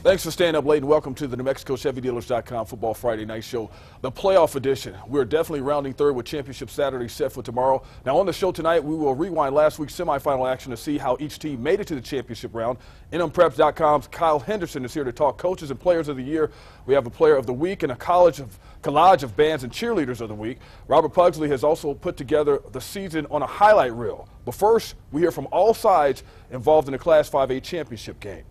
Thanks for staying up late and welcome to the NewMexicoChevyDealers.com Football Friday Night Show, the playoff edition. We're definitely rounding third with Championship Saturday set for tomorrow. Now on the show tonight, we will rewind last week's semifinal action to see how each team made it to the championship round. NMPreps.com's Kyle Henderson is here to talk coaches and players of the year. We have a player of the week and a collage of bands and cheerleaders of the week. Robert Pugsley has also put together the season on a highlight reel. But first, we hear from all sides involved in the Class 5A championship game.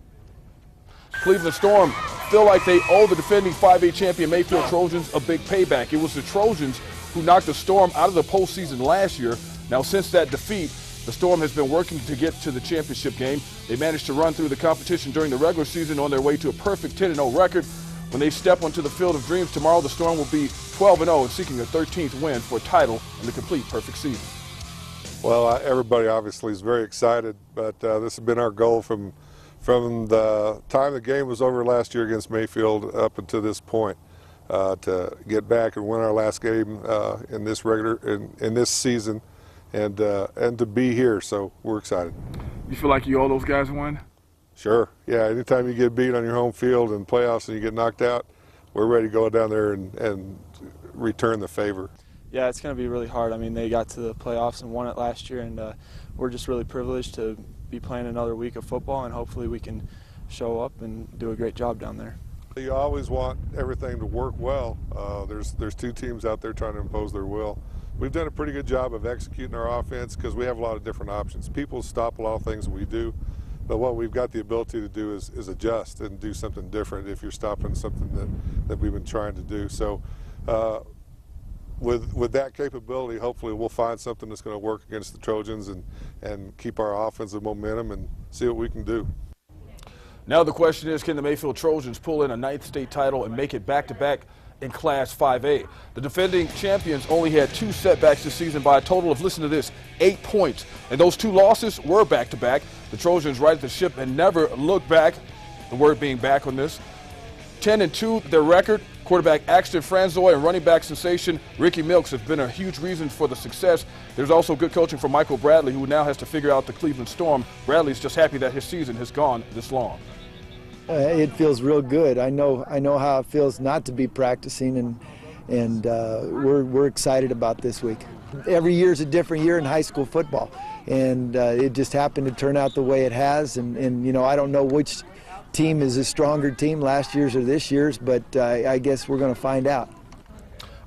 Cleveland Storm feel like they owe the defending 5A champion Mayfield Trojans a big payback. It was the Trojans who knocked the Storm out of the postseason last year. Now, since that defeat, the Storm has been working to get to the championship game. They managed to run through the competition during the regular season on their way to a perfect 10-0 record. When they step onto the field of dreams tomorrow, the Storm will be 12-0 and seeking their 13th win for a title and the complete perfect season. Well, everybody obviously is very excited, but this has been our goal from the time the game was over last year against Mayfield up until this point, to get back and win our last game in this season, and to be here. So we're excited. You feel like you owe those guys one? Sure. Yeah. Anytime you get beat on your home field in playoffs and you get knocked out, we're ready to go down there and return the favor. Yeah, it's going to be really hard. I mean, they got to the playoffs and won it last year, and we're just really privileged to be playing another week of football, and hopefully we can show up and do a great job down there. You always want everything to work well. There's two teams out there trying to impose their will. We've done a pretty good job of executing our offense because we have a lot of different options. People stop a lot of things that we do, but what we've got the ability to do is adjust and do something different if you're stopping something that we've been trying to do. So with that capability, hopefully we'll find something that's going to work against the Trojans and keep our offensive momentum and see what we can do. Now the question is, can the Mayfield Trojans pull in a 9th state title and make it back-to-back in Class 5A? The defending champions only had 2 setbacks this season by a total of, listen to this, 8 points. And those 2 losses were back-to-back. The Trojans righted the ship and never looked back, the word being back on this. 10-2, their record. Quarterback Axton Franzoy and running back sensation Ricky Milks have been a huge reason for the success. There's also good coaching from Michael Bradley, who now has to figure out the Cleveland Storm. Bradley's just happy that his season has gone this long. It feels real good. I know how it feels not to be practicing, and we're excited about this week. Every year is a different year in high school football, and it just happened to turn out the way it has. And you know, I don't know which team is a stronger team, last year's or this year's, but I guess we're going to find out.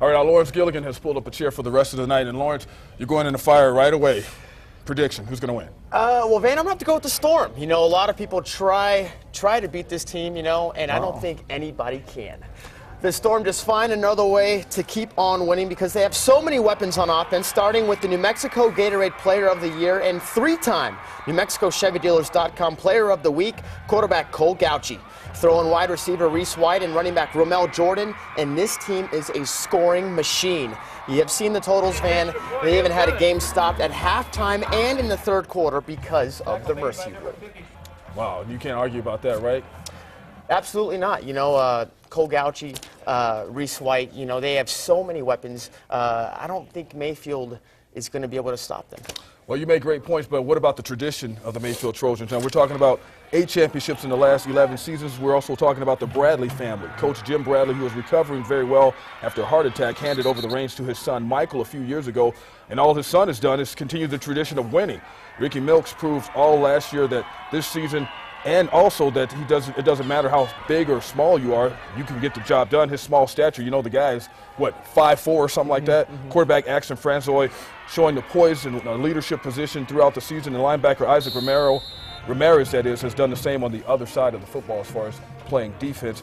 All right, now Lawrence Gilligan has pulled up a chair for the rest of the night, and Lawrence, you're going in the fire right away. Prediction, who's going to win? Well, Van, I'm going to have to go with the Storm. You know, a lot of people try to beat this team, you know, and I don't think anybody can. The Storm just find another way to keep on winning because they have so many weapons on offense, starting with the New Mexico Gatorade Player of the Year and 3-time NewMexicoChevyDealers.com Player of the Week, quarterback Cole Gauchi. Throwing wide receiver Reese White and running back Romel Jordan, and this team is a scoring machine. You have seen the totals, Van. They even had a game stopped at halftime and in the third quarter because of the mercy rule. Wow, you can't argue about that, right? Absolutely not. You know, Cole Gauchi, Reese White, you know, they have so many weapons. I don't think Mayfield is going to be able to stop them. Well, you make great points, but what about the tradition of the Mayfield Trojans? Now, we're talking about 8 championships in the last 11 seasons. We're also talking about the Bradley family. Coach Jim Bradley, who is recovering very well after a heart attack, handed over the reins to his son Michael a few years ago, and all his son has done is continue the tradition of winning. Ricky Milks proved all last year that this season, and also that it doesn't matter how big or small you are, you can get the job done. His small stature, you know, the guy is, what, 5'4" or something like that? Quarterback Axton Franzoy showing the poise and leadership position throughout the season. And linebacker Isaac Ramirez, that is, has done the same on the other side of the football as far as playing defense.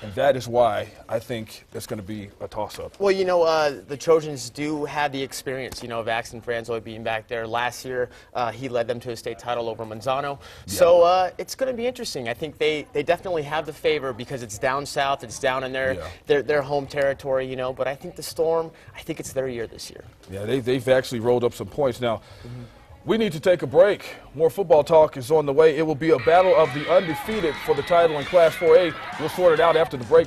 And that is why I think it's going to be a toss-up. Well, you know, the Trojans do have the experience, you know, of Axton Franzoy being back there. Last year, he led them to a state title over Manzano. Yeah. So it's going to be interesting. I think they definitely have the favor because it's down south, it's down in their home territory, you know. But I think the Storm, I think it's their year this year. Yeah, they've actually rolled up some points. Now, we need to take a break. More football talk is on the way. It will be a battle of the undefeated for the title in Class 4A. We'll sort it out after the break.